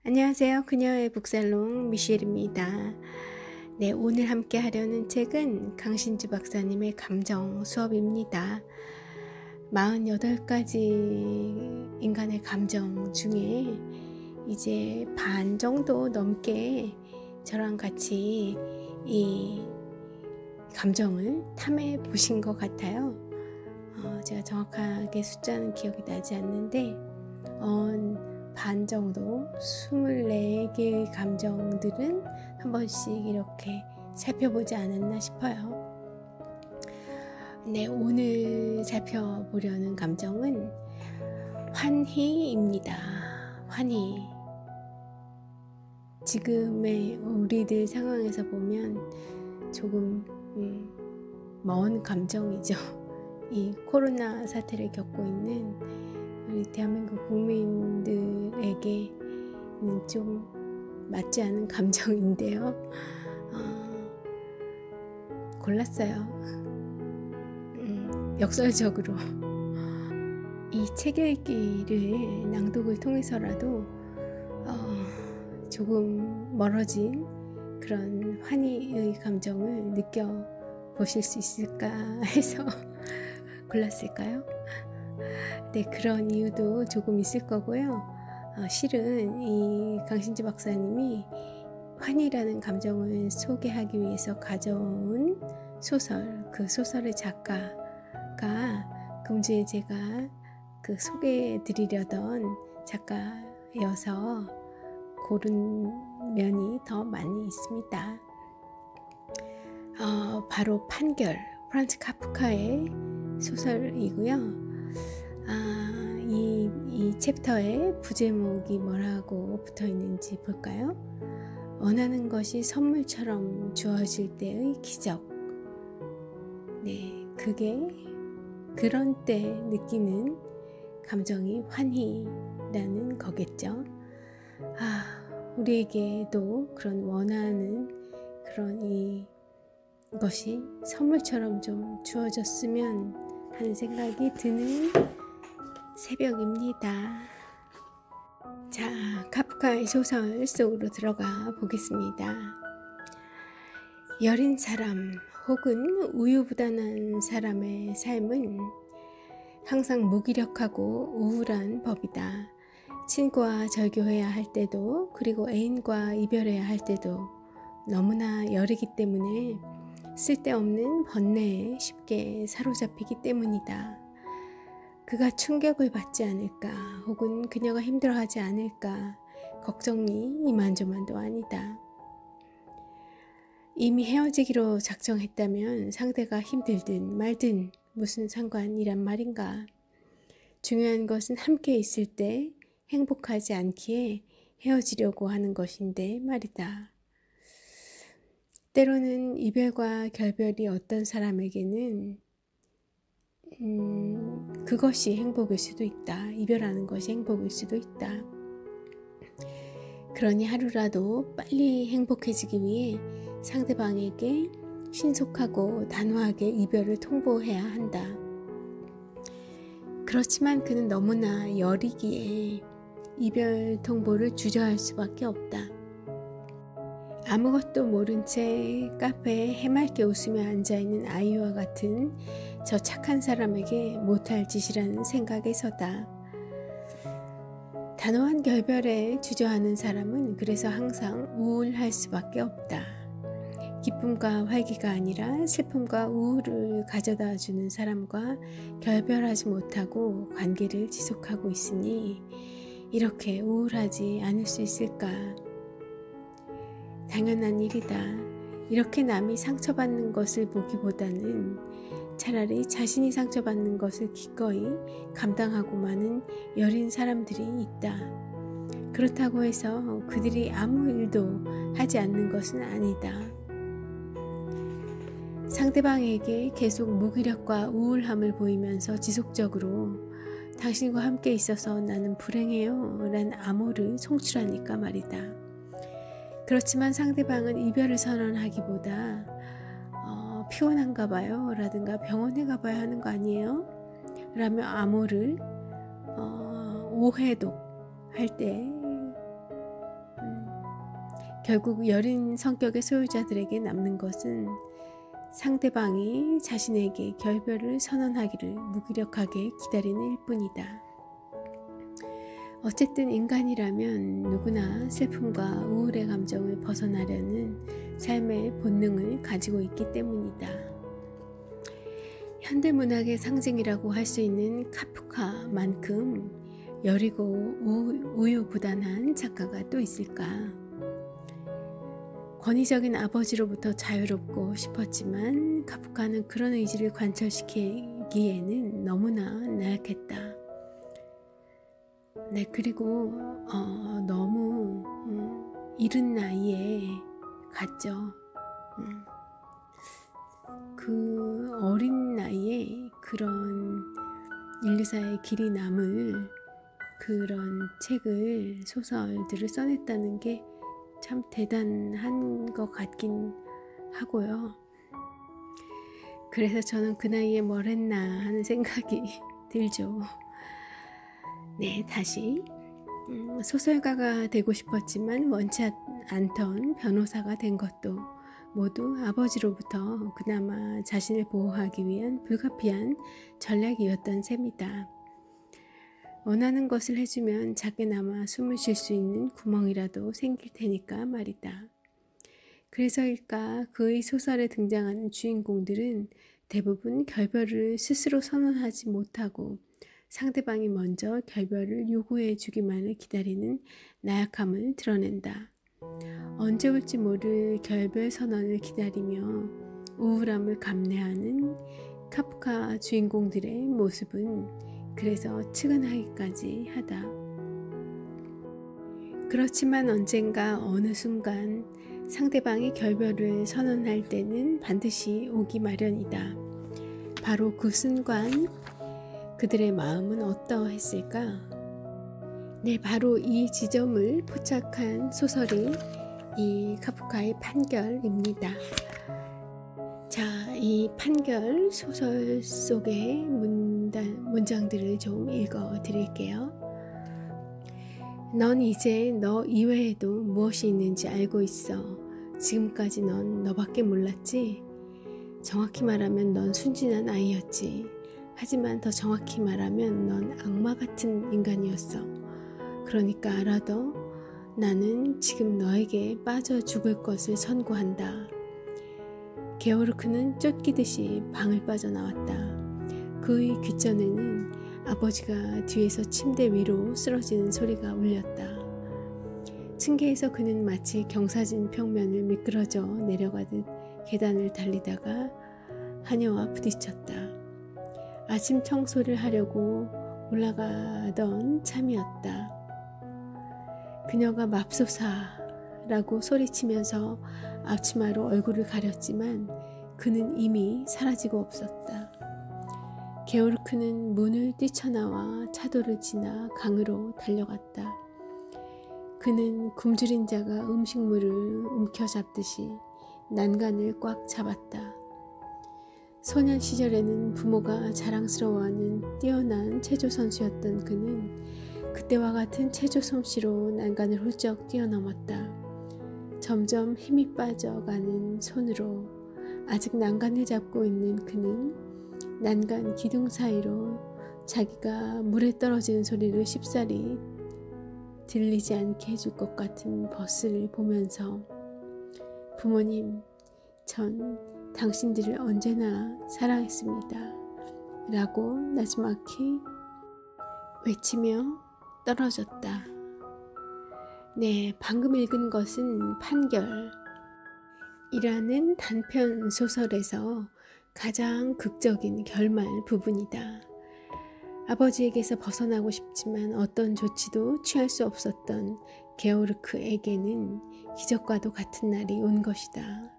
안녕하세요. 그녀의 북살롱 미셸입니다. 네, 오늘 함께 하려는 책은 강신주 박사님의 감정 수업입니다. 48가지 인간의 감정 중에 이제 반 정도 넘게 저랑 같이 이 감정을 탐해 보신 것 같아요. 제가 정확하게 숫자는 기억이 나지 않는데 반 정도 24개의 감정들은 한 번씩 이렇게 살펴보지 않았나 싶어요. 네, 오늘 살펴보려는 감정은 환희입니다. 환희. 지금의 우리들 상황에서 보면 조금 먼 감정이죠. 이 코로나 사태를 겪고 있는 우리 대한민국 국민들에게는 좀 맞지 않은 감정인데요. 골랐어요. 역설적으로 이 책 읽기를 낭독을 통해서라도 조금 멀어진 그런 환희의 감정을 느껴보실 수 있을까 해서 골랐을까요? 네, 그런 이유도 조금 있을 거고요. 실은 이 강신주 박사님이 환희라는 감정을 소개하기 위해서 가져온 소설, 그 소설의 작가가 금주에 제가 그 소개해 드리려던 작가여서 고른 면이 더 많이 있습니다. 바로 판결, 프란츠 카프카의 소설이고요. 이 챕터의 부제목이 뭐라고 붙어 있는지 볼까요? 원하는 것이 선물처럼 주어질 때의 기적. 네, 그게 그런 때 느끼는 감정이 환희라는 거겠죠. 우리에게도 그런 원하는 그런 이것이 선물처럼 좀 주어졌으면 하는 생각이 드는 새벽입니다. 자, 카프카의 소설 속으로 들어가 보겠습니다. 여린 사람 혹은 우유부단한 사람의 삶은 항상 무기력하고 우울한 법이다. 친구와 절교해야 할 때도, 그리고 애인과 이별해야 할 때도 너무나 여리기 때문에 쓸데없는 번뇌에 쉽게 사로잡히기 때문이다. 그가 충격을 받지 않을까, 혹은 그녀가 힘들어하지 않을까 걱정이 이만저만도 아니다. 이미 헤어지기로 작정했다면 상대가 힘들든 말든 무슨 상관이란 말인가. 중요한 것은 함께 있을 때 행복하지 않기에 헤어지려고 하는 것인데 말이다. 때로는 이별과 결별이 어떤 사람에게는 그것이 행복일 수도 있다. 이별하는 것이 행복일 수도 있다. 그러니 하루라도 빨리 행복해지기 위해 상대방에게 신속하고 단호하게 이별을 통보해야 한다. 그렇지만 그는 너무나 여리기에 이별 통보를 주저할 수밖에 없다. 아무것도 모른 채 카페에 해맑게 웃으며 앉아있는 아이와 같은 저 착한 사람에게 못할 짓이라는 생각에서다. 단호한 결별에 주저하는 사람은 그래서 항상 우울할 수밖에 없다. 기쁨과 활기가 아니라 슬픔과 우울을 가져다 주는 사람과 결별하지 못하고 관계를 지속하고 있으니 이렇게 우울하지 않을 수 있을까? 당연한 일이다. 이렇게 남이 상처받는 것을 보기보다는 차라리 자신이 상처받는 것을 기꺼이 감당하고 마는 여린 사람들이 있다. 그렇다고 해서 그들이 아무 일도 하지 않는 것은 아니다. 상대방에게 계속 무기력과 우울함을 보이면서 지속적으로 당신과 함께 있어서 나는 불행해요 라는 암호를 송출하니까 말이다. 그렇지만 상대방은 이별을 선언하기보다 피곤한가 봐요 라든가 병원에 가봐야 하는 거 아니에요? 라며 암호를 오해독 할 때 결국 여린 성격의 소유자들에게 남는 것은 상대방이 자신에게 결별을 선언하기를 무기력하게 기다리는 일뿐이다. 어쨌든 인간이라면 누구나 슬픔과 우울의 감정을 벗어나려는 삶의 본능을 가지고 있기 때문이다. 현대문학의 상징이라고 할 수 있는 카프카만큼 여리고 우유부단한 작가가 또 있을까? 권위적인 아버지로부터 자유롭고 싶었지만 카프카는 그런 의지를 관철시키기에는 너무나 나약했다. 네, 그리고 너무 이른 나이에 갔죠. 그 어린 나이에 그런 인류사의 길이 남을 그런 책을, 소설들을 써냈다는 게 참 대단한 것 같긴 하고요. 그래서 저는 그 나이에 뭘 했나 하는 생각이 들죠. 네, 다시 소설가가 되고 싶었지만 원치 않던 변호사가 된 것도 모두 아버지로부터 그나마 자신을 보호하기 위한 불가피한 전략이었던 셈이다. 원하는 것을 해주면 작게나마 숨을 쉴 수 있는 구멍이라도 생길 테니까 말이다. 그래서일까 그의 소설에 등장하는 주인공들은 대부분 결별을 스스로 선언하지 못하고 상대방이 먼저 결별을 요구해 주기만을 기다리는 나약함을 드러낸다. 언제 올지 모를 결별 선언을 기다리며 우울함을 감내하는 카프카 주인공들의 모습은 그래서 측은하기까지 하다. 그렇지만 언젠가 어느 순간 상대방이 결별을 선언할 때는 반드시 오기 마련이다. 바로 그 순간 그들의 마음은 어떠했을까? 네, 바로 이 지점을 포착한 소설이 이 카프카의 판결입니다. 자, 이 판결 소설 속의 문장들을 좀 읽어 드릴게요. 넌 이제 너 이외에도 무엇이 있는지 알고 있어. 지금까지 넌 너밖에 몰랐지? 정확히 말하면 넌 순진한 아이였지. 하지만 더 정확히 말하면 넌 악마 같은 인간이었어. 그러니까 알아도 나는 지금 너에게 빠져 죽을 것을 선고한다. 게오르크는 쫓기듯이 방을 빠져나왔다. 그의 귓전에는 아버지가 뒤에서 침대 위로 쓰러지는 소리가 울렸다. 층계에서 그는 마치 경사진 평면을 미끄러져 내려가듯 계단을 달리다가 하녀와 부딪혔다. 아침 청소를 하려고 올라가던 참이었다. 그녀가 맙소사라고 소리치면서 앞치마로 얼굴을 가렸지만 그는 이미 사라지고 없었다. 게오르크는 문을 뛰쳐나와 차도를 지나 강으로 달려갔다. 그는 굶주린 자가 음식물을 움켜잡듯이 난간을 꽉 잡았다. 소년 시절에는 부모가 자랑스러워하는 뛰어난 체조 선수였던 그는 그때와 같은 체조 솜씨로 난간을 훌쩍 뛰어넘었다. 점점 힘이 빠져가는 손으로 아직 난간을 잡고 있는 그는 난간 기둥 사이로 자기가 물에 떨어지는 소리를 쉽사리 들리지 않게 해줄 것 같은 버스를 보면서 부모님, 전 당신들을 언제나 사랑했습니다. 라고 나지막히 외치며 떨어졌다. 네, 방금 읽은 것은 판결이라는 단편 소설에서 가장 극적인 결말 부분이다. 아버지에게서 벗어나고 싶지만 어떤 조치도 취할 수 없었던 게오르크에게는 기적과도 같은 날이 온 것이다.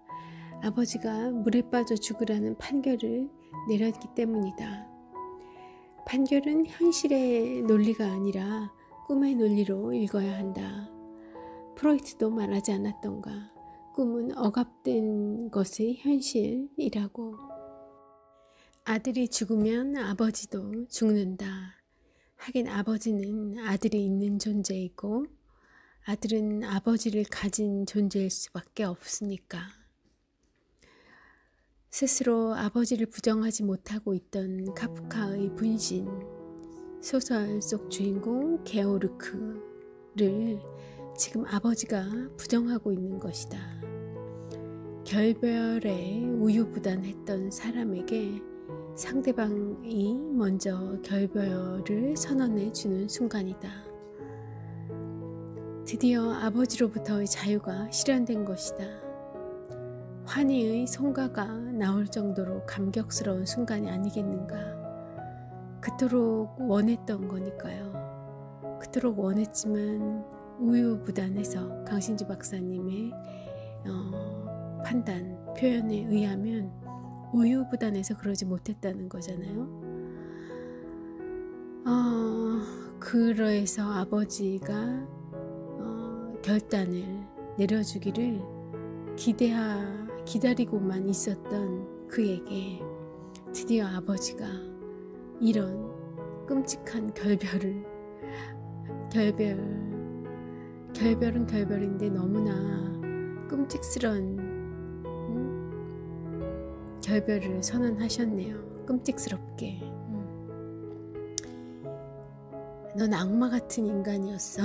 아버지가 물에 빠져 죽으라는 판결을 내렸기 때문이다. 판결은 현실의 논리가 아니라 꿈의 논리로 읽어야 한다. 프로이트도 말하지 않았던가. 꿈은 억압된 것의 현실이라고. 아들이 죽으면 아버지도 죽는다. 하긴 아버지는 아들이 있는 존재이고 아들은 아버지를 가진 존재일 수밖에 없으니까. 스스로 아버지를 부정하지 못하고 있던 카프카의 분신, 소설 속 주인공 게오르크를 지금 아버지가 부정하고 있는 것이다. 결별에 우유부단했던 사람에게 상대방이 먼저 결별을 선언해 주는 순간이다. 드디어 아버지로부터의 자유가 실현된 것이다. 환희의 송가가 나올 정도로 감격스러운 순간이 아니겠는가. 그토록 원했던 거니까요. 그토록 원했지만 우유부단해서 강신주 박사님의 판단, 표현에 의하면 우유부단해서 그러지 못했다는 거잖아요. 그래서 아버지가 결단을 내려주기를 기다리고만 있었던 그에게 드디어 아버지가 이런 끔찍한 결별은 결별인데 너무나 끔찍스러운 결별을 선언하셨네요. 끔찍스럽게. 넌 악마 같은 인간이었어.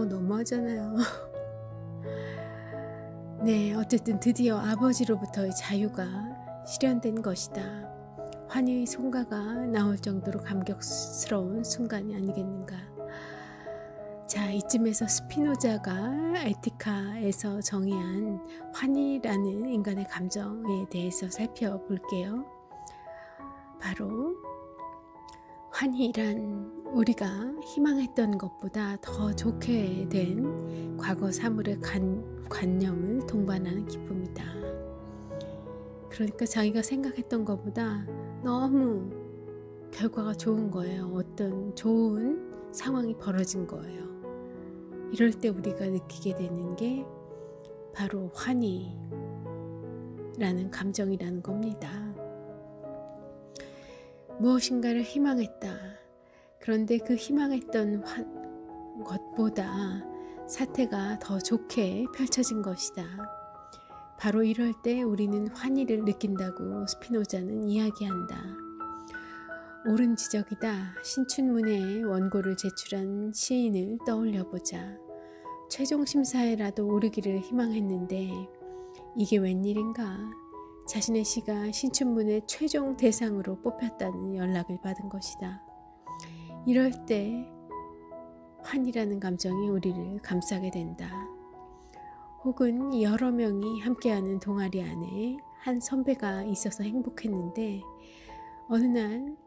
너무하잖아요. 네, 어쨌든 드디어 아버지로부터의 자유가 실현된 것이다. 환희의 송가가 나올 정도로 감격스러운 순간이 아니겠는가. 자, 이쯤에서 스피노자가 에티카에서 정의한 환희라는 인간의 감정에 대해서 살펴볼게요. 바로 환희란 우리가 희망했던 것보다 더 좋게 된 과거 사물의 관념을 동반하는 기쁨이다. 그러니까 자기가 생각했던 것보다 너무 결과가 좋은 거예요. 어떤 좋은 상황이 벌어진 거예요. 이럴 때 우리가 느끼게 되는 게 바로 환희라는 감정이라는 겁니다. 무엇인가를 희망했다. 그런데 그 희망했던 것보다 사태가 더 좋게 펼쳐진 것이다. 바로 이럴 때 우리는 환희를 느낀다고 스피노자는 이야기한다. 옳은 지적이다. 신춘문예의 원고를 제출한 시인을 떠올려보자. 최종 심사에라도 오르기를 희망했는데 이게 웬일인가. 자신의 시가 신춘문예 최종 대상으로 뽑혔다는 연락을 받은 것이다. 이럴 때 환희라는 감정이 우리를 감싸게 된다. 혹은 여러 명이 함께하는 동아리 안에 한 선배가 있어서 행복했는데 어느 날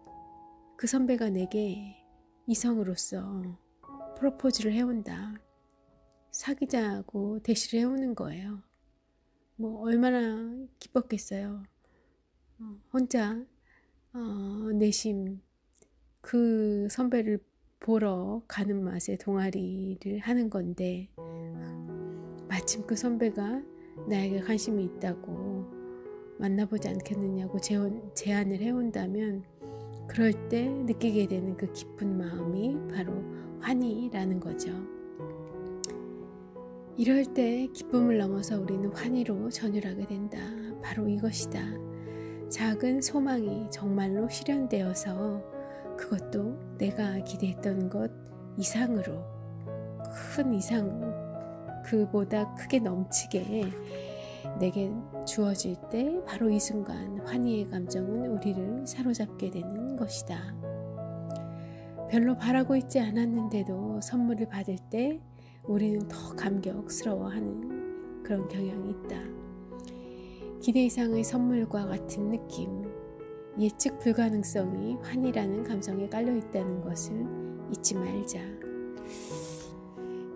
그 선배가 내게 이성으로서 프로포즈를 해온다. 사귀자고 대시를 해오는 거예요. 얼마나 기뻤겠어요. 혼자 내심 그 선배를 보러 가는 맛에 동아리를 하는 건데 마침 그 선배가 나에게 관심이 있다고 만나보지 않겠느냐고 제안을 해온다면 그럴 때 느끼게 되는 그 기쁜 마음이 바로 환희라는 거죠. 이럴 때 기쁨을 넘어서 우리는 환희로 전율하게 된다. 바로 이것이다. 작은 소망이 정말로 실현되어서 그것도 내가 기대했던 것 이상으로 큰 이상 그보다 크게 넘치게 내게 주어질 때 바로 이 순간 환희의 감정은 우리를 사로잡게 되는 것이다. 별로 바라고 있지 않았는데도 선물을 받을 때 우리는 더 감격스러워하는 그런 경향이 있다. 기대 이상의 선물과 같은 느낌, 예측 불가능성이 환희라는 감정에 깔려 있다는 것을 잊지 말자.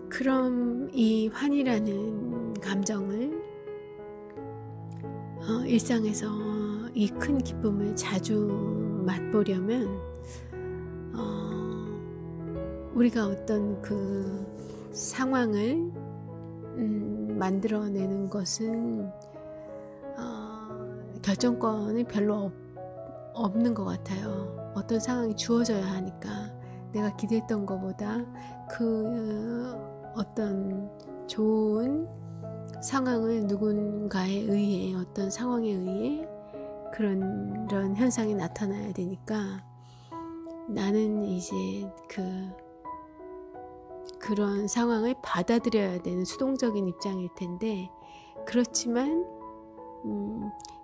그럼 이 환희라는 감정을 일상에서 이 큰 기쁨을 자주 맛보려면 우리가 어떤 그 상황을 만들어내는 것은 결정권이 별로 없는 것 같아요. 어떤 상황이 주어져야 하니까 내가 기대했던 것보다 그 어떤 좋은 상황을 누군가에 의해, 어떤 상황에 의해 그런 현상이 나타나야 되니까 나는 이제 그런 상황을 받아들여야 되는 수동적인 입장일 텐데, 그렇지만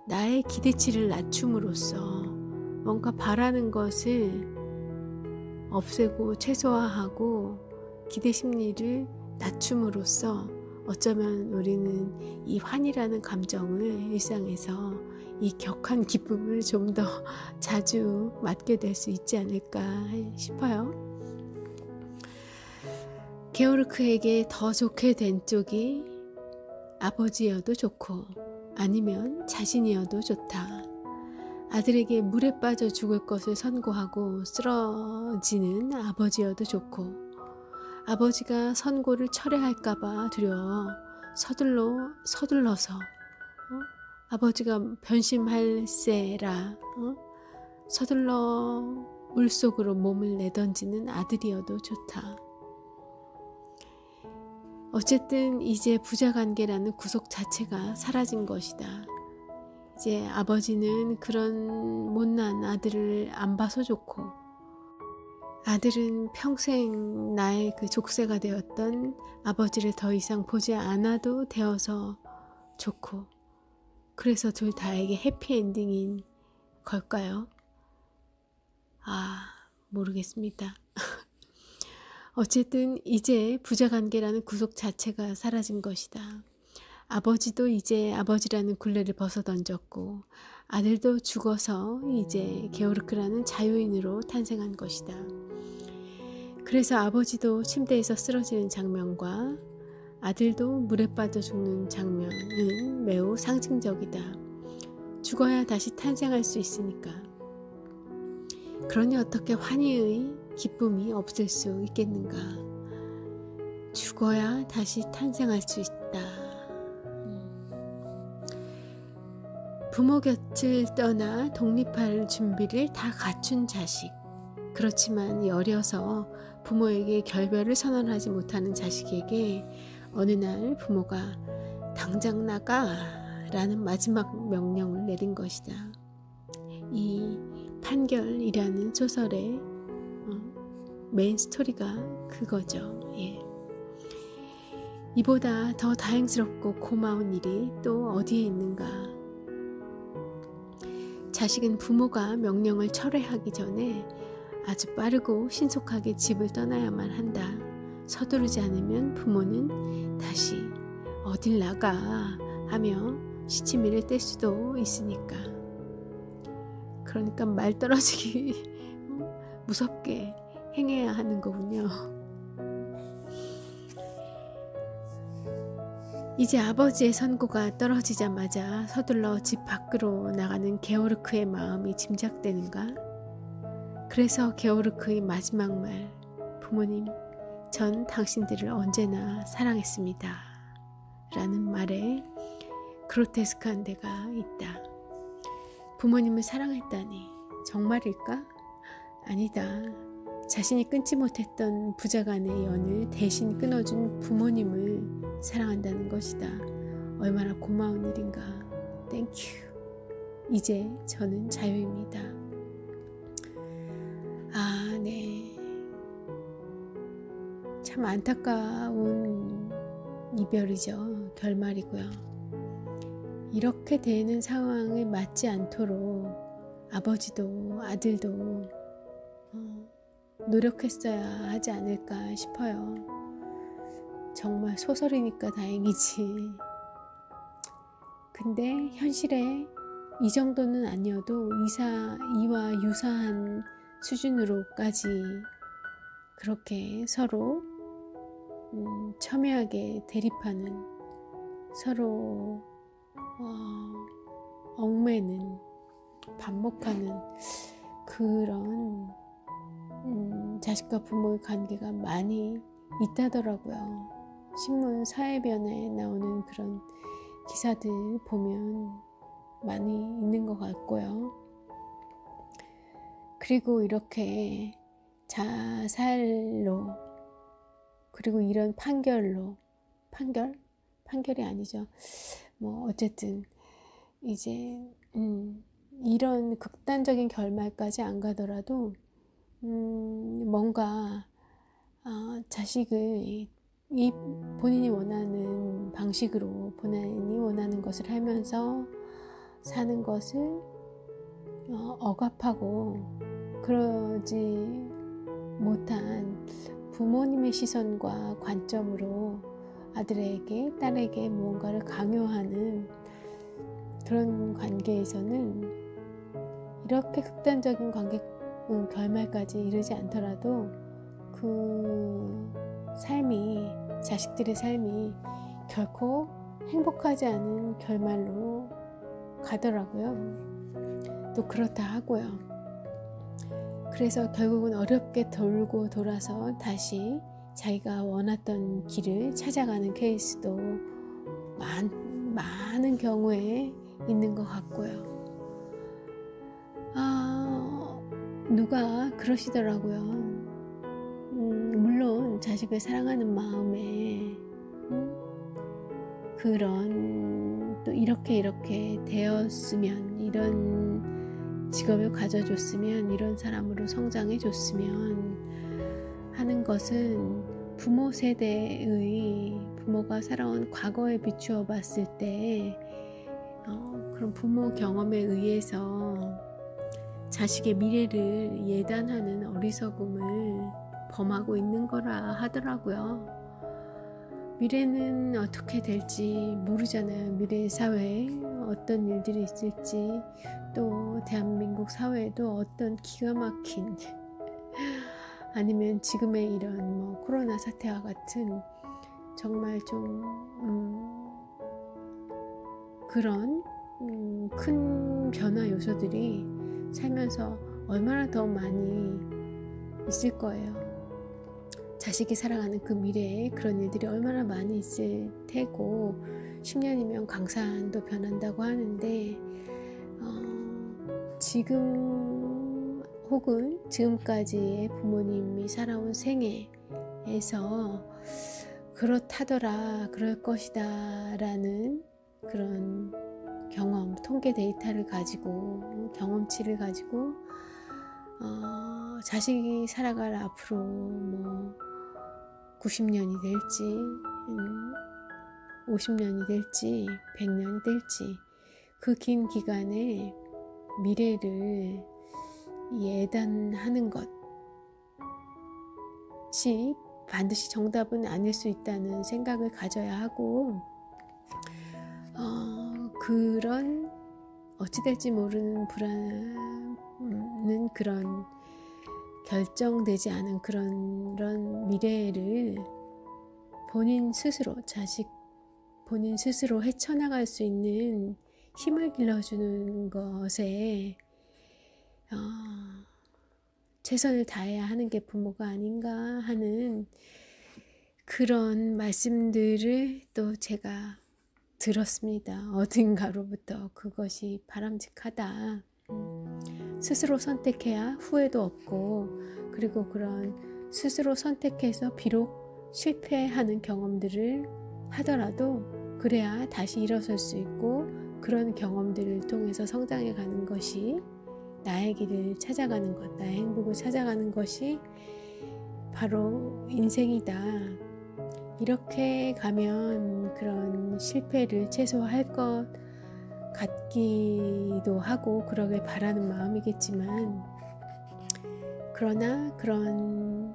나의 기대치를 낮춤으로써 뭔가 바라는 것을 없애고 최소화하고 기대 심리를 낮춤으로써 어쩌면 우리는 이 환희라는 감정을 일상에서 이 격한 기쁨을 좀 더 자주 맞게 될 수 있지 않을까 싶어요. 게오르크에게 더 좋게 된 쪽이 아버지여도 좋고 아니면 자신이어도 좋다. 아들에게 물에 빠져 죽을 것을 선고하고 쓰러지는 아버지여도 좋고, 아버지가 선고를 철회할까봐 두려워 서둘러서 아버지가 변심할세라 서둘러 물속으로 몸을 내던지는 아들이어도 좋다. 어쨌든 이제 부자관계라는 구속 자체가 사라진 것이다. 이제 아버지는 그런 못난 아들을 안 봐서 좋고, 아들은 평생 나의 그 족쇄가 되었던 아버지를 더 이상 보지 않아도 되어서 좋고, 그래서 둘 다에게 해피엔딩인 걸까요? 모르겠습니다. 어쨌든 이제 부자관계라는 구속 자체가 사라진 것이다. 아버지도 이제 아버지라는 굴레를 벗어던졌고, 아들도 죽어서 이제 게오르크라는 자유인으로 탄생한 것이다. 그래서 아버지도 침대에서 쓰러지는 장면과 아들도 물에 빠져 죽는 장면은 매우 상징적이다. 죽어야 다시 탄생할 수 있으니까. 그러니 어떻게 환희의 기쁨이 없을 수 있겠는가. 죽어야 다시 탄생할 수 있다. 부모 곁을 떠나 독립할 준비를 다 갖춘 자식. 그렇지만 여려서 부모에게 결별을 선언하지 못하는 자식에게 어느 날 부모가 당장 나가 라는 마지막 명령을 내린 것이다. 이 판결이라는 소설의 메인 스토리가 그거죠. 예. 이보다 더 다행스럽고 고마운 일이 또 어디에 있는가. 자식은 부모가 명령을 철회하기 전에 아주 빠르고 신속하게 집을 떠나야만 한다. 서두르지 않으면 부모는 다시 어딜 나가 하며 시치미를 뗄 수도 있으니까. 그러니까 말 떨어지기 무섭게 행해야 하는 거군요. 이제 아버지의 선고가 떨어지자마자 서둘러 집 밖으로 나가는 게오르크의 마음이 짐작되는가? 그래서 게오르크의 마지막 말, 부모님, 전 당신들을 언제나 사랑했습니다. 라는 말에 그로테스크한 데가 있다. 부모님을 사랑했다니 정말일까? 아니다. 자신이 끊지 못했던 부자간의 연을 대신 끊어준 부모님을 사랑한다는 것이다. 얼마나 고마운 일인가. 땡큐. 이제 저는 자유입니다. 네. 참 안타까운 이별이죠. 결말이고요. 이렇게 되는 상황을 맞지 않도록 아버지도 아들도 노력했어야 하지 않을까 싶어요. 정말 소설이니까 다행이지. 근데 현실에 이 정도는 아니어도 이와 유사한 수준으로까지 그렇게 서로 첨예하게 대립하는, 서로 얽매는, 반목하는 그런 자식과 부모의 관계가 많이 있다더라고요. 신문 사회변에 나오는 그런 기사들 보면 많이 있는 것 같고요. 그리고 이렇게 자살로 그리고 이런 판결이 아니죠. 뭐 어쨌든 이제 이런 극단적인 결말까지 안 가더라도 뭔가 자식을 이 본인이 원하는 방식으로 본인이 원하는 것을 하면서 사는 것을 억압하고 그러지 못한 부모님의 시선과 관점으로 아들에게 딸에게 무언가를 강요하는 그런 관계에서는 이렇게 극단적인 결말까지 이르지 않더라도 그 삶이, 자식들의 삶이 결코 행복하지 않은 결말로 가더라고요. 또 그렇다 하고요. 그래서 결국은 어렵게 돌고 돌아서 다시 자기가 원했던 길을 찾아가는 케이스도 많은 경우에 있는 것 같고요. 누가 그러시더라고요. 물론 자식을 사랑하는 마음에 그런 또 이렇게 되었으면, 이런 직업을 가져줬으면, 이런 사람으로 성장해줬으면 하는 것은 부모 세대의 부모가 살아온 과거에 비추어 봤을 때 그런 부모 경험에 의해서 자식의 미래를 예단하는 어리석음을 범하고 있는 거라 하더라고요. 미래는 어떻게 될지 모르잖아요. 미래의 사회에 어떤 일들이 있을지, 또 대한민국 사회에도 어떤 기가 막힌 아니면 지금의 이런 코로나 사태와 같은 정말 좀 그런 큰 변화 요소들이 살면서 얼마나 더 많이 있을 거예요. 자식이 살아가는 그 미래에 그런 일들이 얼마나 많이 있을 테고, 10년이면 강산도 변한다고 하는데 지금 혹은 지금까지의 부모님이 살아온 생애에서 그렇다더라, 그럴 것이다 라는 그런 경험, 통계 데이터를 가지고, 경험치를 가지고 자식이 살아갈 앞으로 90년이 될지 50년이 될지 100년이 될지 그 긴 기간의 미래를 예단하는 것이 반드시 정답은 아닐 수 있다는 생각을 가져야 하고, 그런 어찌 될지 모르는 불안은 그런 결정되지 않은 그런 미래를 본인 스스로 헤쳐나갈 수 있는 힘을 길러주는 것에 최선을 다해야 하는 게 부모가 아닌가 하는 그런 말씀들을 또 제가 들었습니다. 어딘가로부터. 그것이 바람직하다. 스스로 선택해야 후회도 없고, 그리고 그런 스스로 선택해서 비록 실패하는 경험들을 하더라도 그래야 다시 일어설 수 있고, 그런 경험들을 통해서 성장해 가는 것이 나의 길을 찾아가는 것, 나의 행복을 찾아가는 것이 바로 인생이다. 이렇게 가면 그런 실패를 최소화할 것 같기도 하고 그러길 바라는 마음이겠지만, 그러나 그런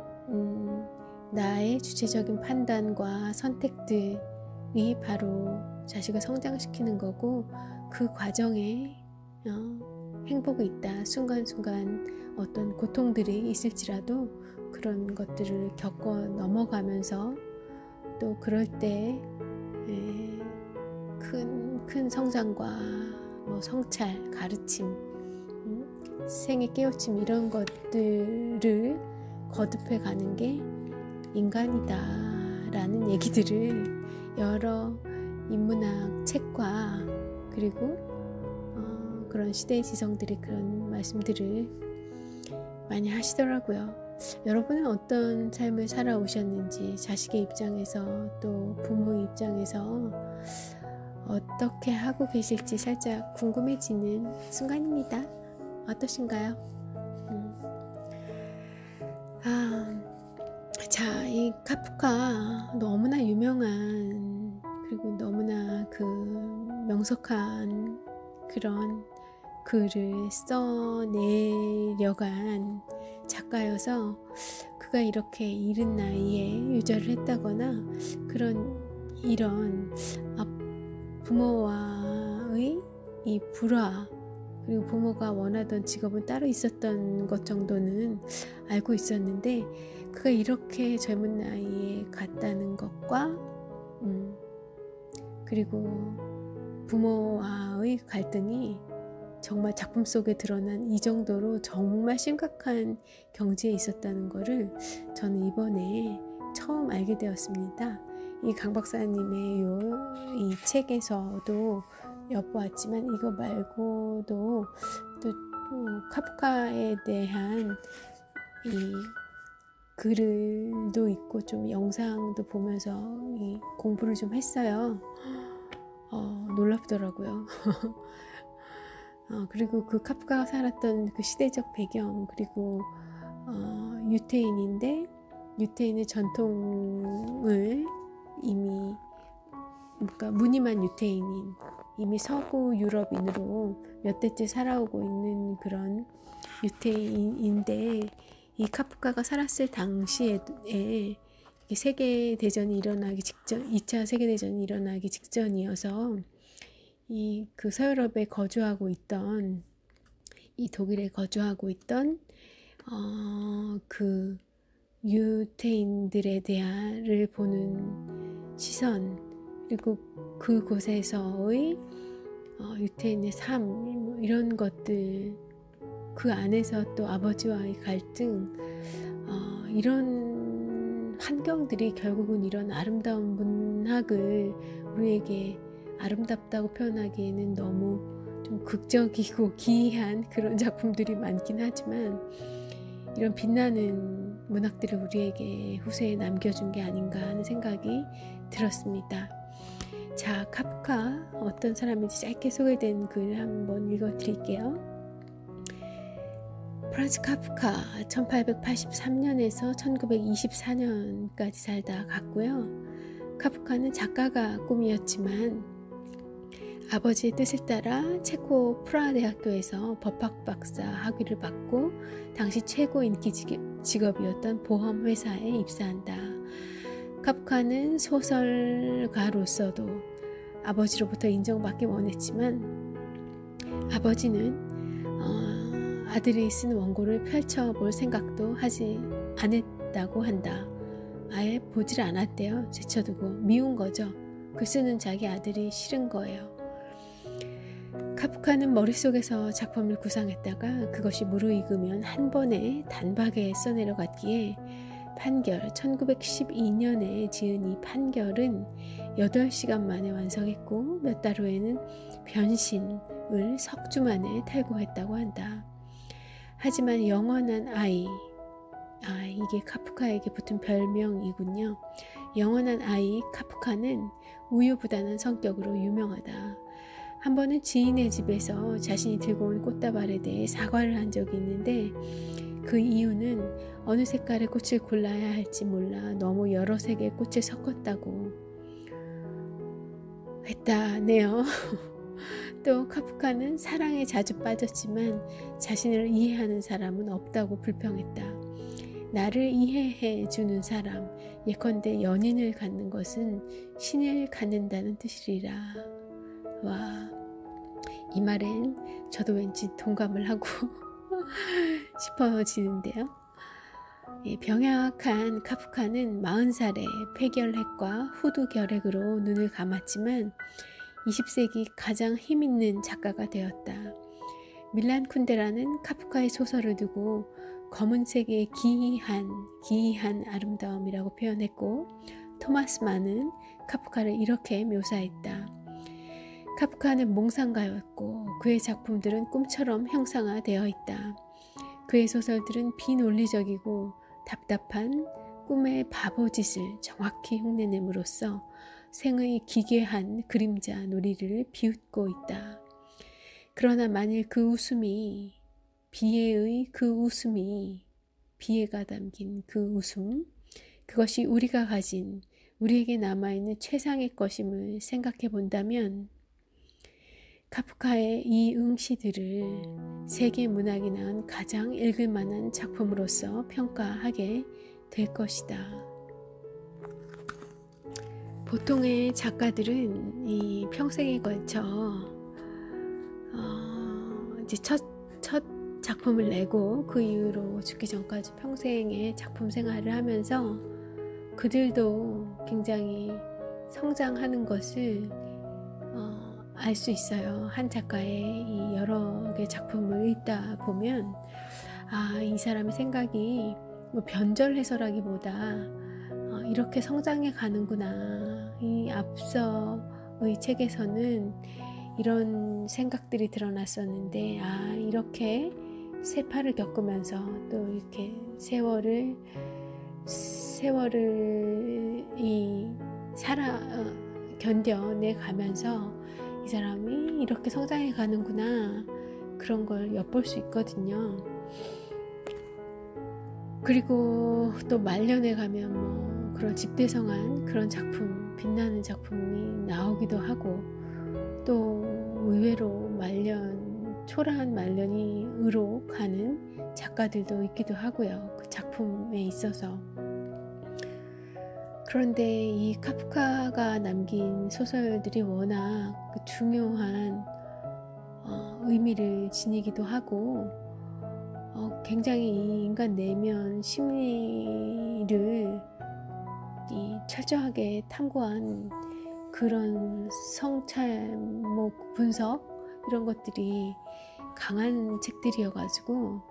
나의 주체적인 판단과 선택들이 바로 자식을 성장시키는 거고, 그 과정에 행복이 있다. 순간순간 어떤 고통들이 있을지라도 그런 것들을 겪어 넘어가면서 또 그럴 때 큰 성장과 성찰, 가르침, 생의 깨우침, 이런 것들을 거듭해 가는 게 인간이다 라는 얘기들을 여러 인문학 책과 그리고 그런 시대의 지성들이 그런 말씀들을 많이 하시더라고요. 여러분은 어떤 삶을 살아오셨는지, 자식의 입장에서 또 부모의 입장에서 어떻게 하고 계실지 살짝 궁금해지는 순간입니다. 어떠신가요? 자, 이 카프카 너무나 유명한, 그리고 너무나 그 명석한 그런 글을 써내려간 작가여서 그가 이렇게 이른 나이에 유절을 했다거나 이런 부모와의 이 불화, 그리고 부모가 원하던 직업은 따로 있었던 것 정도는 알고 있었는데, 그가 이렇게 젊은 나이에 갔다는 것과 그리고 부모와의 갈등이 정말 작품 속에 드러난 이 정도로 정말 심각한 경지에 있었다는 것을 저는 이번에 처음 알게 되었습니다. 이 강 박사님의 이 책에서도 엿보았지만, 이거 말고도 또 카프카에 대한 이 글도 있고 좀 영상도 보면서 이 공부를 좀 했어요. 놀랍더라고요. 그리고 그 카프카가 살았던 그 시대적 배경, 그리고 유태인인데 유태인의 전통을 이미, 그러니까 무늬만 유태인인, 이미 서구 유럽인으로 몇 대째 살아오고 있는 그런 유태인인데, 이 카프카가 살았을 당시에 세계대전이 일어나기 직전, 2차 세계대전이 일어나기 직전이어서 그 서유럽에 거주하고 있던, 이 독일에 거주하고 있던 그 유태인들에 대한을 보는 시선, 그리고 그곳에서의 유태인의 삶, 이런 것들, 그 안에서 또 아버지와의 갈등, 이런 환경들이 결국은 이런 아름다운 문학을 우리에게 아름답다고 표현하기에는 너무 좀 극적이고 기이한 그런 작품들이 많긴 하지만, 이런 빛나는 문학들을 우리에게 후세에 남겨준 게 아닌가 하는 생각이 들었습니다. 자, 카프카 어떤 사람인지 짧게 소개된 글 한번 읽어드릴게요. 프란츠 카프카 1883년에서 1924년까지 살다 갔고요. 카프카는 작가가 꿈이었지만 아버지의 뜻을 따라 체코 프라하 대학교에서 법학 박사 학위를 받고 당시 최고 인기 직업이었던 보험회사에 입사한다. 카프카는 소설가로서도 아버지로부터 인정받기 원했지만, 아버지는 아들이 쓴 원고를 펼쳐볼 생각도 하지 않았다고 한다. 아예 보질 않았대요. 제쳐두고 미운 거죠. 글 쓰는 자기 아들이 싫은 거예요. 카프카는 머릿속에서 작품을 구상했다가 그것이 무르익으면 한 번에 단박에 써내려갔기에 1912년에 지은 이 판결은 8시간 만에 완성했고, 몇 달 후에는 변신을 석주 만에 탈고했다고 한다. 하지만 영원한 아이, 이게 카프카에게 붙은 별명이군요. 영원한 아이 카프카는 우유부단한 성격으로 유명하다. 한 번은 지인의 집에서 자신이 들고 온 꽃다발에 대해 사과를 한 적이 있는데, 그 이유는 어느 색깔의 꽃을 골라야 할지 몰라 너무 여러 색의 꽃을 섞었다고 했다네요. 또 카프카는 사랑에 자주 빠졌지만 자신을 이해하는 사람은 없다고 불평했다. 나를 이해해 주는 사람, 예컨대 연인을 갖는 것은 신을 갖는다는 뜻이리라. 와, 이 말엔 저도 왠지 동감을 하고 싶어지는데요. 병약한 카프카는 40살에 폐결핵과 후두결핵으로 눈을 감았지만 20세기 가장 힘있는 작가가 되었다. 밀란 쿤데라는 카프카의 소설을 두고 검은색의 기이한 아름다움이라고 표현했고, 토마스 만은 카프카를 이렇게 묘사했다. 카프카는 몽상가였고 그의 작품들은 꿈처럼 형상화되어 있다. 그의 소설들은 비논리적이고 답답한 꿈의 바보짓을 정확히 흉내냄으로써 생의 기괴한 그림자 놀이를 비웃고 있다. 그러나 만일 그 웃음이 비애의 그 웃음이 비애가 담긴 그 웃음, 그것이 우리가 가진 우리에게 남아있는 최상의 것임을 생각해 본다면 카프카의 이 응시들을 세계 문학이 낳은 가장 읽을 만한 작품으로서 평가하게 될 것이다. 보통의 작가들은 이 평생에 걸쳐 이제 첫 작품을 내고 그 이후로 죽기 전까지 평생의 작품 생활을 하면서 그들도 굉장히 성장하는 것을 알 수 있어요. 한 작가의 이 여러 개 작품을 읽다 보면 이 사람의 생각이 뭐 변절해서라기보다 이렇게 성장해 가는구나. 이 앞서의 책에서는 이런 생각들이 드러났었는데 이렇게 세파를 겪으면서 또 이렇게 세월을 견뎌내 가면서 이 사람이 이렇게 성장해 가는구나, 그런 걸 엿볼 수 있거든요. 그리고 또 말년에 가면 뭐 그런 집대성한 그런 작품, 빛나는 작품이 나오기도 하고, 또 의외로 초라한 말년이 으로 가는 작가들도 있기도 하고요. 그 작품에 있어서. 그런데 이 카프카가 남긴 소설들이 워낙 중요한 의미를 지니기도 하고 굉장히 이 인간 내면 심리를 철저하게 탐구한 그런 성찰목 분석, 이런 것들이 강한 책들이어가지고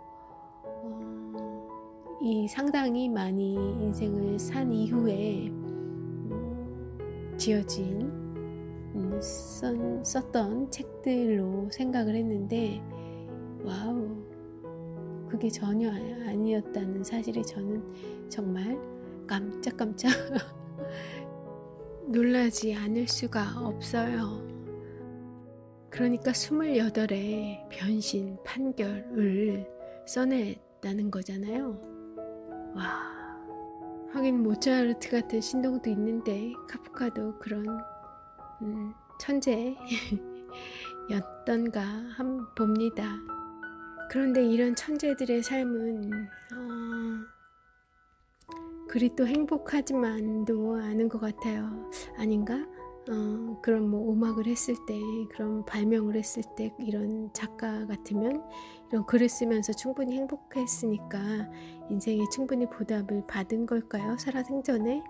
이 상당히 많이 인생을 산 이후에 지어진 썼던 책들로 생각을 했는데, 와우, 그게 전혀 아니었다는 사실이 저는 정말 깜짝깜짝 놀라지 않을 수가 없어요. 그러니까 28의 변신, 판결을 써냈다는 거잖아요. 와, 하긴 모차르트 같은 신동도 있는데 카프카도 그런 천재였던가 봅니다. 그런데 이런 천재들의 삶은 그리 또 행복하지만도 않은 것 같아요. 아닌가? 그런 뭐 음악을 했을 때, 그런 발명을 했을 때 이런 작가 같으면 이런 글을 쓰면서 충분히 행복했으니까 인생에 충분히 보답을 받은 걸까요? 살아생전에?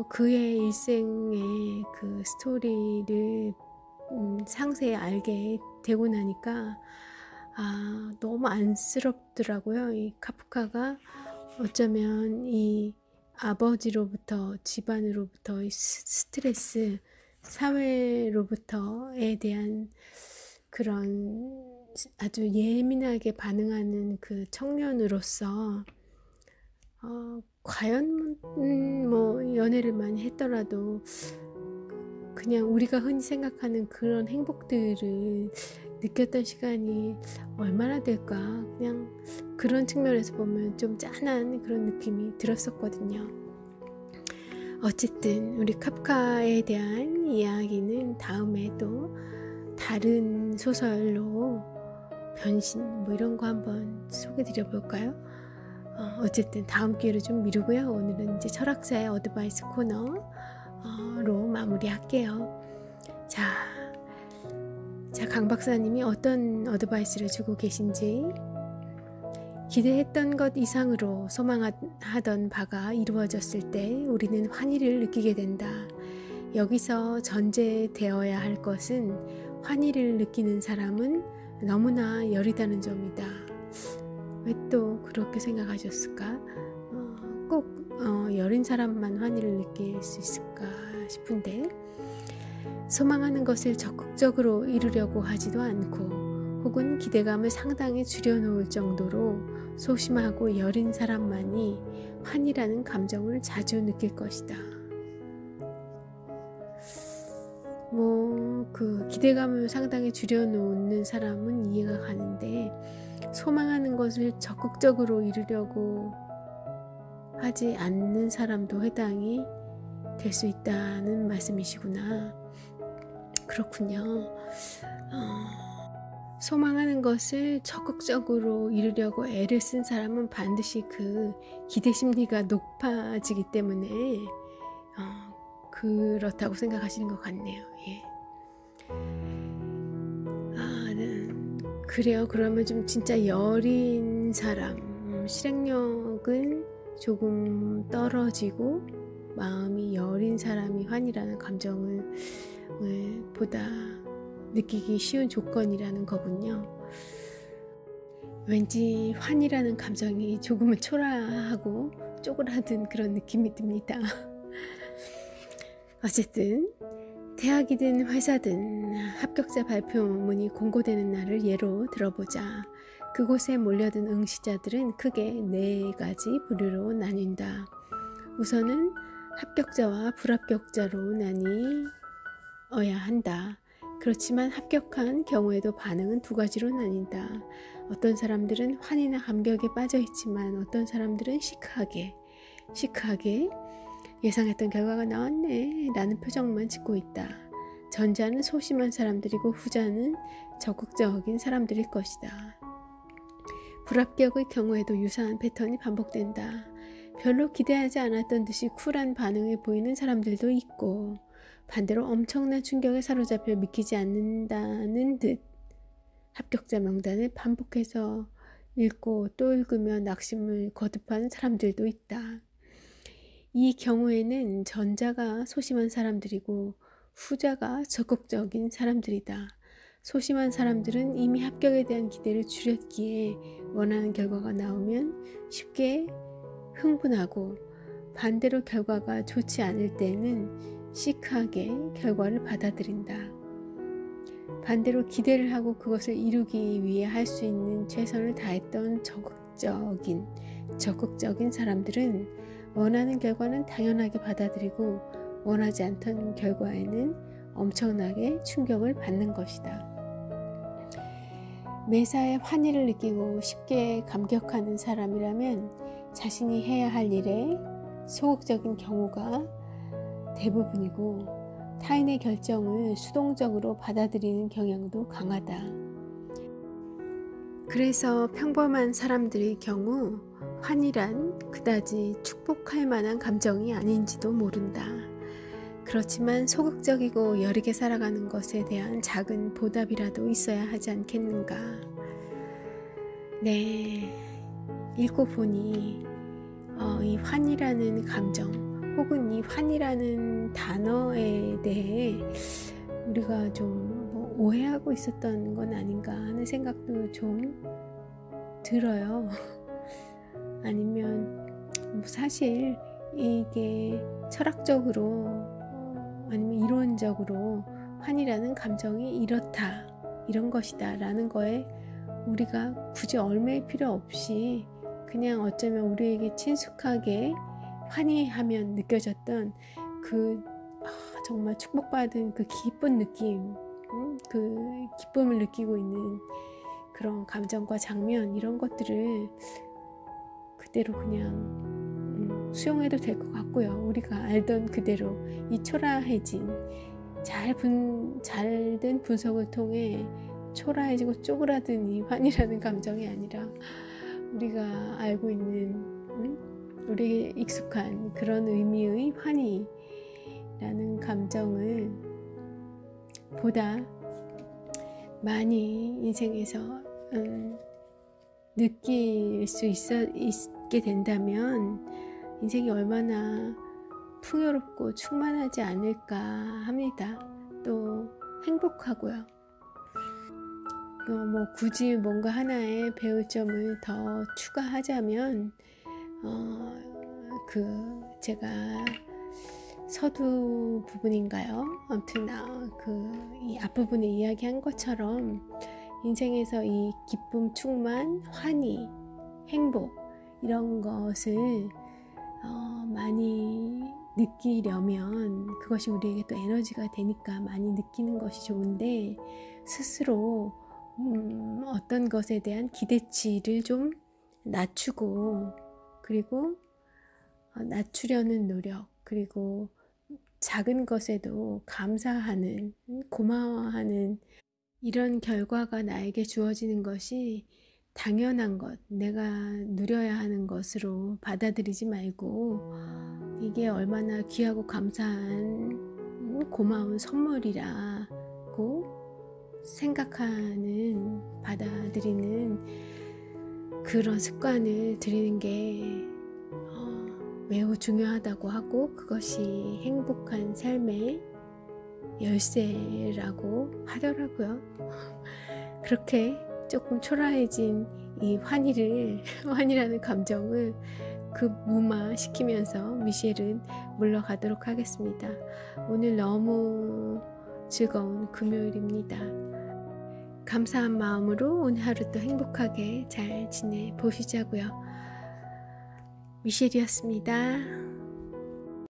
그의 일생의 그 스토리를 상세히 알게 되고 나니까 너무 안쓰럽더라고요. 이 카프카가 어쩌면 이 아버지로부터, 집안으로부터 스트레스, 사회로부터에 대한 그런 아주 예민하게 반응하는 그 청년으로서 과연 뭐 연애를 많이 했더라도 그냥 우리가 흔히 생각하는 그런 행복들을 느꼈던 시간이 얼마나 될까, 그냥 그런 측면에서 보면 좀 짠한 그런 느낌이 들었었거든요. 어쨌든 우리 카프카에 대한 이야기는 다음에 또 다른 소설로 변신 뭐 이런 거 한번 소개해 드려 볼까요? 어쨌든 다음 기회로 좀 미루고요. 오늘은 이제 철학자의 어드바이스 코너로 마무리할게요. 자, 강 박사님이 어떤 어드바이스를 주고 계신지. 기대했던 것 이상으로 소망하던 바가 이루어졌을 때 우리는 환희를 느끼게 된다. 여기서 전제되어야 할 것은 환희를 느끼는 사람은 너무나 여리다는 점이다. 왜 또 그렇게 생각하셨을까? 꼭 여린 사람만 환희를 느낄 수 있을까 싶은데, 소망하는 것을 적극적으로 이루려고 하지도 않고 혹은 기대감을 상당히 줄여놓을 정도로 소심하고 여린 사람만이 환희라는 감정을 자주 느낄 것이다. 그 기대감을 상당히 줄여놓는 사람은 이해가 가는데, 소망하는 것을 적극적으로 이루려고 하지 않는 사람도 해당이 될 수 있다는 말씀이시구나. 그렇군요. 소망하는 것을 적극적으로 이루려고 애를 쓴 사람은 반드시 그 기대 심리가 높아지기 때문에 그렇다고 생각하시는 것 같네요. 예. 그래요. 그러면 좀 진짜 여린 사람, 실행력은 조금 떨어지고 마음이 여린 사람이 환이라는 감정을 보다 느끼기 쉬운 조건이라는 거군요. 왠지 환이라는 감정이 조금은 초라하고 쪼그라든 그런 느낌이 듭니다. 어쨌든 대학이든 회사든 합격자 발표문이 공고되는 날을 예로 들어보자. 그곳에 몰려든 응시자들은 크게 4가지 부류로 나뉜다. 우선은 합격자와 불합격자로 나뉘어야 한다. 그렇지만 합격한 경우에도 반응은 2가지로 나뉜다. 어떤 사람들은 환희나 감격에 빠져 있지만 어떤 사람들은 시크하게 예상했던 결과가 나왔네 라는 표정만 짓고 있다. 전자는 소심한 사람들이고 후자는 적극적인 사람들일 것이다. 불합격의 경우에도 유사한 패턴이 반복된다. 별로 기대하지 않았던 듯이 쿨한 반응을 보이는 사람들도 있고, 반대로 엄청난 충격에 사로잡혀 믿기지 않는다는 듯 합격자 명단을 반복해서 읽고 또 읽으며 낙심을 거듭하는 사람들도 있다. 이 경우에는 전자가 소심한 사람들이고 후자가 적극적인 사람들이다. 소심한 사람들은 이미 합격에 대한 기대를 줄였기에 원하는 결과가 나오면 쉽게 흥분하고, 반대로 결과가 좋지 않을 때는 시크하게 결과를 받아들인다. 반대로 기대를 하고 그것을 이루기 위해 할 수 있는 최선을 다했던 적극적인 사람들은 원하는 결과는 당연하게 받아들이고 원하지 않던 결과에는 엄청나게 충격을 받는 것이다. 매사에 환희를 느끼고 쉽게 감격하는 사람이라면 자신이 해야 할 일에 소극적인 경우가 대부분이고, 타인의 결정을 수동적으로 받아들이는 경향도 강하다. 그래서 평범한 사람들의 경우 환희란 그다지 축복할 만한 감정이 아닌지도 모른다. 그렇지만 소극적이고 여리게 살아가는 것에 대한 작은 보답이라도 있어야 하지 않겠는가. 네, 읽고 보니 이 환이라는 감정 혹은 이 환이라는 단어에 대해 우리가 좀 오해하고 있었던 건 아닌가 하는 생각도 좀 들어요. 아니면 사실 이게 철학적으로 아니면 이론적으로 환이라는 감정이 이렇다, 이런 것이다 라는 거에 우리가 굳이 얽매일 필요 없이 그냥 어쩌면 우리에게 친숙하게 환희하면 느껴졌던 그 정말 축복받은 그 기쁜 느낌, 그 기쁨을 느끼고 있는 그런 감정과 장면, 이런 것들을 그대로 그냥 수용해도 될 것 같고요. 우리가 알던 그대로 이 초라해진 잘된 분석을 통해 초라해지고 쪼그라든 이 환이라는 감정이 아니라 우리가 알고 있는 우리에게 익숙한 그런 의미의 환희라는 감정을 보다 많이 인생에서 느낄 수 있게 된다면 인생이 얼마나 풍요롭고 충만하지 않을까 합니다. 또 행복하고요. 굳이 뭔가 하나의 배울 점을 더 추가하자면 제가 서두 부분인가요? 아무튼 이 앞부분에 이야기한 것처럼 인생에서 이 기쁨, 충만, 환희, 행복 이런 것을 많이 느끼려면 그것이 우리에게 또 에너지가 되니까 많이 느끼는 것이 좋은데, 스스로 어떤 것에 대한 기대치를 좀 낮추고, 그리고 낮추려는 노력, 그리고 작은 것에도 감사하는, 고마워하는 이런 결과가 나에게 주어지는 것이 당연한 것, 내가 누려야 하는 것으로 받아들이지 말고, 이게 얼마나 귀하고 감사한 고마운 선물이라고 생각하는, 받아들이는 그런 습관을 들이는 게 매우 중요하다고 하고, 그것이 행복한 삶의 열쇠라고 하더라고요. 그렇게 조금 초라해진 이 환희라는 감정을 무마시키면서 미셸은 물러가도록 하겠습니다. 오늘 너무 즐거운 금요일입니다. 감사한 마음으로 오늘 하루 또 행복하게 잘 지내보시자고요. 미셸이었습니다.